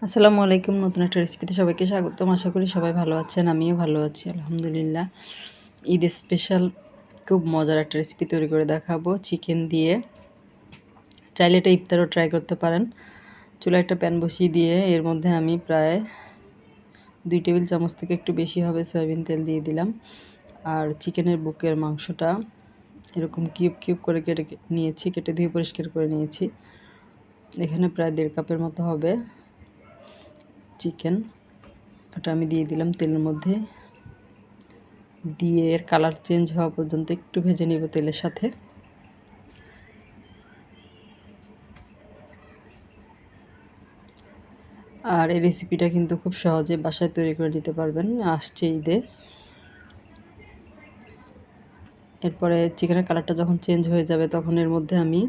আসসালামু আলাইকুম। নতুন একটা রেসিপিতে সবাইকে স্বাগতম। আশা করি সবাই ভালো আছেন। আমিও ভালো আছি আলহামদুলিল্লাহ। ঈদ স্পেশাল খুব মজার একটা রেসিপি তৈরি করে দেখাবো চিকেন দিয়ে। চাইলে এটা ইফতারও ট্রাই করতে পারেন। চুলায় একটা প্যান বসিয়ে দিয়ে এর মধ্যে আমি প্রায় 2 টেবিল চামচ থেকে একটু বেশি হবে সয়াবিন তেল দিয়ে দিলাম। আর চিকেনের বুকের মাংসটা এরকম কিউব কিউব করে কেটে নিয়েছি, কেটে ধুয়ে পরিষ্কার করে নিয়েছি। এখানে প্রায় 1.5 কাপের মতো হবে চিকেন। ওটা আমি দিয়ে দিলাম তেলের মধ্যে, দিয়ে এর কালার চেঞ্জ হওয়া পর্যন্ত একটু ভেজে নিব তেলের সাথে। আর এই রেসিপিটা কিন্তু খুব সহজে বাসায় তৈরি করে নিতে পারবেন, আসছে ঈদে। এরপরে চিকেনের কালারটা যখন চেঞ্জ হয়ে যাবে তখন এর মধ্যে আমি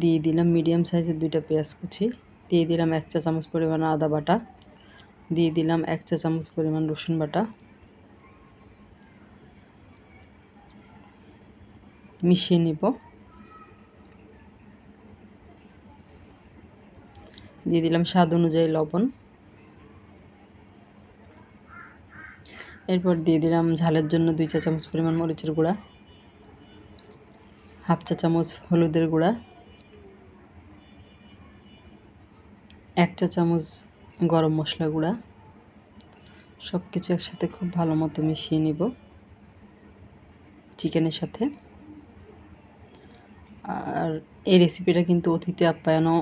দিয়ে দিলাম মিডিয়াম সাইজের 2টা পেঁয়াজ কুচি, দিয়ে দিলাম 1 চা চামচ পরিমাণ আদা বাটা, দিয়ে দিলাম 1 চা চামচ পরিমাণ রসুন বাটা, মিশিয়ে নিব। দিয়ে দিলাম স্বাদ অনুযায়ী লবণ। এরপর দিয়ে দিলাম ঝালের জন্য 2 চা চামচ পরিমাণ মরিচের গুঁড়া, হাফ চা চামচ হলুদের গুঁড়া, 1 চা চামচ গরম মশলা গুঁড়া। সব কিছু একসাথে খুব ভালো মতো মিশিয়ে নিব চিকেনের সাথে। আর এই রেসিপিটা কিন্তু অতিথি আপ্যায়নও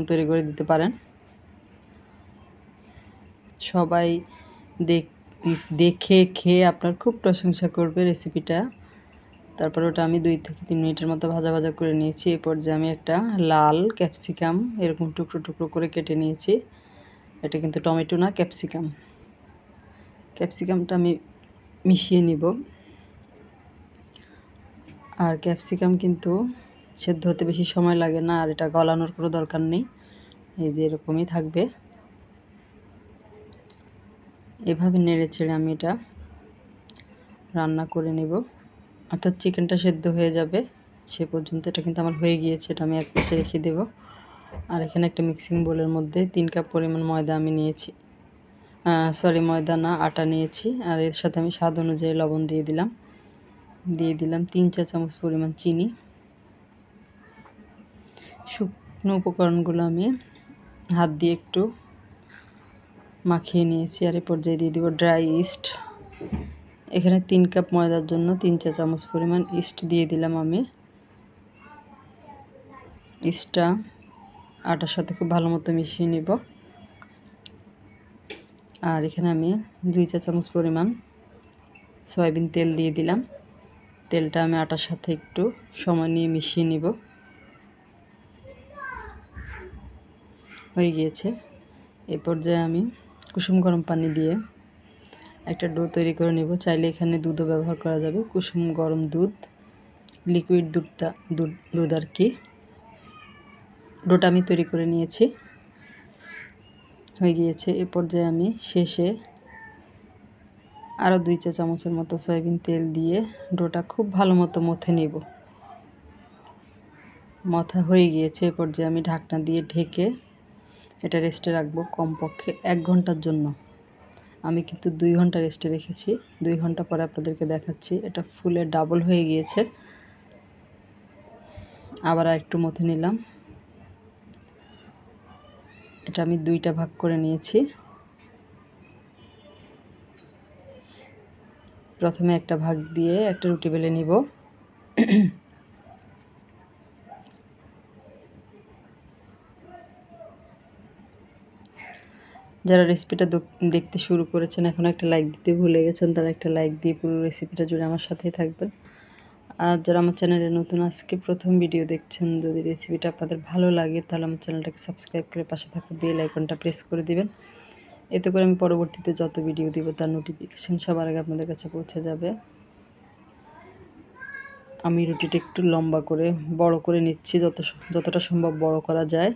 তৈরি করে দিতে পারেন। সবাই দেখে খেয়ে আপনার খুব প্রশংসা করবে রেসিপিটা। তারপর ওটা আমি 2 থেকে 3 মিনিটের মতো ভাজা ভাজা করে নিয়েছি। এ পর্যায়ে আমি একটা লাল ক্যাপসিকাম এরকম টুকরো টুকরো করে কেটে নিয়েছি। এটা কিন্তু টমেটো না, ক্যাপসিকাম। ক্যাপসিকামটা আমি মিশিয়ে নিব। আর ক্যাপসিকাম কিন্তু সেদ্ধ হতে বেশি সময় লাগে না, আর এটা গলানোর কোনো দরকার নেই। এই যে এরকমই থাকবে। এভাবে নেড়ে চেড়ে আমি এটা রান্না করে নেব, অর্থাৎ চিকেনটা সেদ্ধ হয়ে যাবে সে পর্যন্ত। এটা কিন্তু আমার হয়ে গিয়েছে, এটা আমি এক পাশে রেখে দেব। আর এখানে একটা মিক্সিং বোলের মধ্যে 3 কাপ পরিমাণ ময়দা আমি নিয়েছি, ময়দা না, আটা নিয়েছি। আর এর সাথে আমি স্বাদ অনুযায়ী লবণ দিয়ে দিলাম। দিয়ে দিলাম 3 চা চামচ পরিমাণ চিনি। শুকনো উপকরণগুলো আমি হাত দিয়ে একটু মাখিয়ে নিয়েছি। আর এই পর্যায়ে দিয়ে দিব ড্রাই ইস্ট। এখানে 3 কাপ ময়দার জন্য 3 চা চামচ পরিমাণ ইস্ট দিয়ে দিলাম আমি। ইস্টটা আটার সাথে খুব ভালো মতো মিশিয়ে নিব। আর এখানে আমি 2 চা চামচ পরিমাণ সয়াবিন তেল দিয়ে দিলাম। তেলটা আমি আটার সাথে একটু সময় নিয়ে মিশিয়ে নিব। হয়ে গিয়েছে। এই পর্যায়ে আমি কুসুম গরম পানি দিয়ে একটা ডো তৈরি করে নেব। চাইলে এখানে দুধও ব্যবহার করা যাবে। কুসুম গরম দুধ, লিকুইড দুধ আর কি। ডোটা আমি তৈরি করে নিয়েছি, হয়ে গিয়েছে। এ পর্যায়ে আমি শেষে আরও 2 চা চামচের মতো সয়াবিন তেল দিয়ে ডোটা খুব ভালো মতো মথে নেব। মথা হয়ে গিয়েছে। এ পর্যায়ে আমি ঢাকনা দিয়ে ঢেকে এটা রেস্টে রাখবো কমপক্ষে 1 ঘন্টার জন্য। আমি কিন্তু 2 ঘন্টা রেস্টে রেখেছি। 2 ঘন্টা পরে আপনাদেরকে দেখাচ্ছি। এটা ফুলে ডাবল হয়ে গিয়েছে। আবার আরেকটু মথে নিলাম। এটা আমি 2টা ভাগ করে নিয়েছি। প্রথমে একটা ভাগ দিয়ে একটা রুটি বেলে নিব। যারা রেসিপিটা দেখতে শুরু করেছেন এখন একটা লাইক দিতে ভুলে গেছেন, তারা একটা লাইক দিয়ে পুরো রেসিপিটা জুড়ে আমার সাথেই থাকবেন। আর যারা আমার চ্যানেলে নতুন আজকে প্রথম ভিডিও দেখছেন, যদি রেসিপিটা আপনাদের ভালো লাগে তাহলে আমার চ্যানেলটাকে সাবস্ক্রাইব করে পাশে থাকা বেল আইকনটা প্রেস করে দিবেন। এতে করে আমি পরবর্তীতে যত ভিডিও দিব তার নোটিফিকেশান সবার আগে আপনাদের কাছে পৌঁছে যাবে। আমি রুটিটা একটু লম্বা করে বড় করে নিচ্ছি, যতটা সম্ভব বড় করা যায়।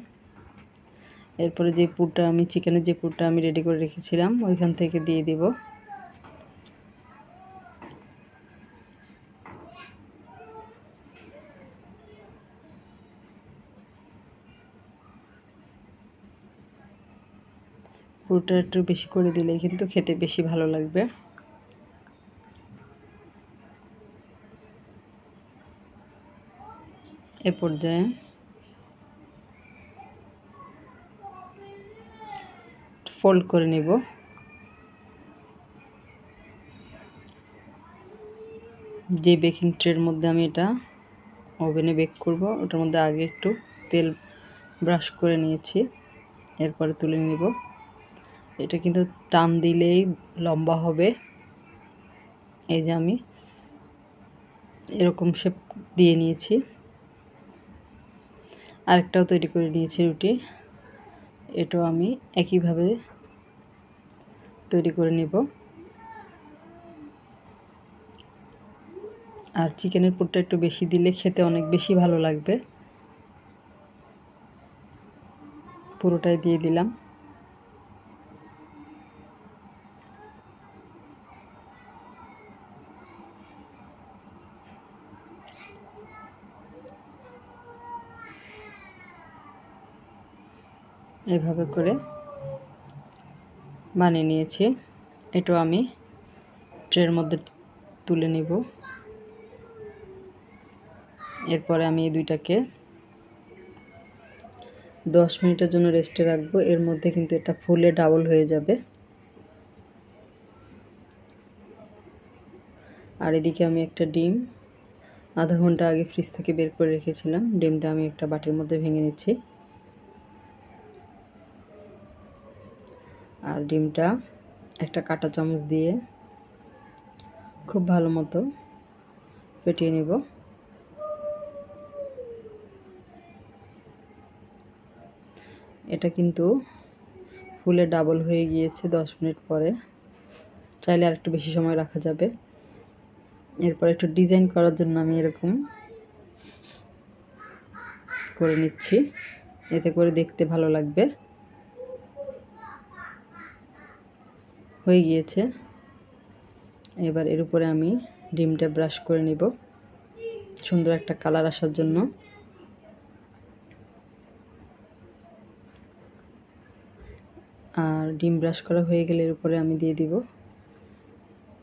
এরপরে যে পুরটা আমি চিকেনের যে পুরটা আমি রেডি করে রেখেছিলাম ওইখান থেকে দিয়ে দিব। পুরোটা একটু বেশি করে দিলে কিন্তু খেতে বেশি ভালো লাগবে। এ পর্যায়ে ফোল্ড করে নেব। যে বেকিং ট্রের মধ্যে আমি এটা ওভেনে বেক করব, ওটার মধ্যে আগে একটু তেল ব্রাশ করে নিয়েছি, এরপরে তুলে নিব। এটা কিন্তু টান দিলেই লম্বা হবে। এই যে আমি এরকম শেপ দিয়ে নিয়েছি। আরেকটাও তৈরি করে নিয়েছি রুটি, এটাও আমি একইভাবে তৈরি করে নিব। আর চিকেনের পুরটা একটু বেশি দিলে খেতে অনেক বেশি ভালো লাগবে। পুরোটাই দিয়ে দিলাম। এভাবে করে বানিয়ে নিয়েছি। এটাও আমি ট্রের মধ্যে তুলে নেব। এরপরে আমি এই দুইটাকে 10 মিনিটের জন্য রেস্টে রাখবো। এর মধ্যে কিন্তু এটা ফুলে ডাবল হয়ে যাবে। আর এদিকে আমি একটা ডিম আধা ঘন্টা আগে ফ্রিজ থেকে বের করে রেখেছিলাম। ডিমটা আমি একটা বাটির মধ্যে ভেঙে নিচ্ছি। আর ডিমটা একটা কাঁটা চামচ দিয়ে খুব ভালো মতো ফেটিয়ে নেব। এটা কিন্তু ফুলে ডাবল হয়ে গিয়েছে 10 মিনিট পরে। চাইলে আর একটু বেশি সময় রাখা যাবে। এরপর একটু ডিজাইন করার জন্য আমি এরকম করে নিচ্ছি, এতে করে দেখতে ভালো লাগবে। হয়ে গিয়েছে। এবার এর উপরে আমি ডিমটা ব্রাশ করে নিব সুন্দর একটা কালার আসার জন্য। আর ডিম ব্রাশ করা হয়ে গেলে এর উপরে আমি দিয়ে দিব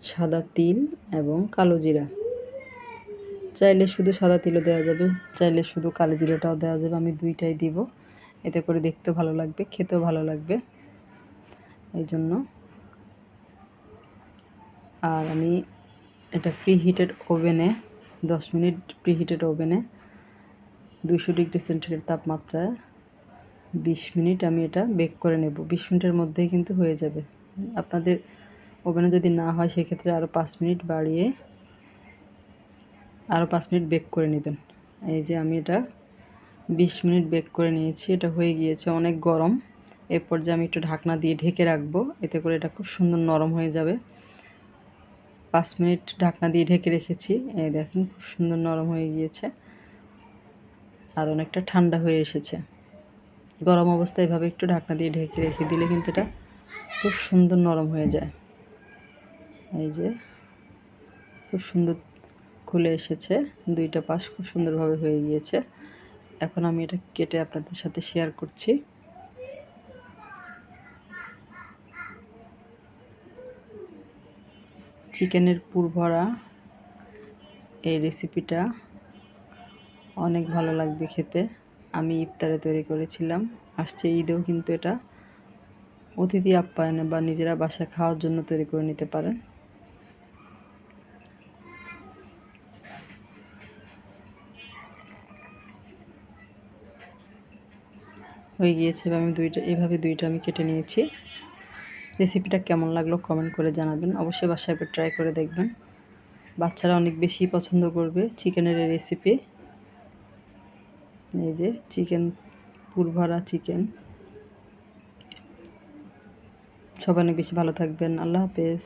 সাদা তিল এবং কালো জিরা। চাইলে শুধু সাদা তিলও দেওয়া যাবে, চাইলে শুধু কালো জিরাটাও দেওয়া যাবে। আমি দুইটাই দিব, এতে করে দেখতেও ভালো লাগবে, খেতেও ভালো লাগবে এই জন্য। আর আমি এটা প্রিহিটেড ওভেনে 10 মিনিট প্রিহিটেড ওভেনে 200 ডিগ্রি সেন্টিগ্রেড তাপমাত্রায় 20 মিনিট আমি এটা বেক করে নেব। 20 মিনিটের মধ্যেই কিন্তু হয়ে যাবে। আপনাদের ওভেনে যদি না হয় সেক্ষেত্রে আরও 5 মিনিট বাড়িয়ে আরও 5 মিনিট বেক করে নেবেন। এই যে আমি এটা 20 মিনিট বেক করে নিয়েছি। এটা হয়ে গিয়েছে, অনেক গরম। এর পর্যায়ে আমি একটু ঢাকনা দিয়ে ঢেকে রাখবো, এতে করে এটা খুব সুন্দর নরম হয়ে যাবে। 5 মিনিট ঢাকনা দিয়ে ঢেকে রেখেছি। এই দেখেন খুব সুন্দর নরম হয়ে গিয়েছে আর অনেকটা ঠান্ডা হয়ে এসেছে। গরম অবস্থায় এভাবে একটু ঢাকনা দিয়ে ঢেকে রেখে দিলে কিন্তু এটা খুব সুন্দর নরম হয়ে যায়। এই যে খুব সুন্দর খুলে এসেছে, দুইটা পাশ খুব সুন্দরভাবে হয়ে গিয়েছে। এখন আমি এটা কেটে আপনাদের সাথে শেয়ার করছি। চিকেনের পুর ভরা এই রেসিপিটা অনেক ভালো লাগবে খেতে। আমি ইফতারে তৈরি করেছিলাম, আসছে ঈদেও কিন্তু এটা অতিথি আপ্যায়নে বা নিজেরা বাসায় খাওয়ার জন্য তৈরি করে নিতে পারেন। হয়ে গিয়েছে। আমি এইভাবে দুইটা আমি কেটে নিয়েছি। রেসিপিটা কেমন লাগলো কমেন্ট করে জানাবেন। অবশ্যই বাসায় একবার ট্রাই করে দেখবেন, বাচ্চারা অনেক বেশি পছন্দ করবে চিকেনের এই রেসিপি। এই যে চিকেন পুর ভরা চিকেন। সবাই অনেক বেশি ভালো থাকবেন। আল্লাহ হাফেজ।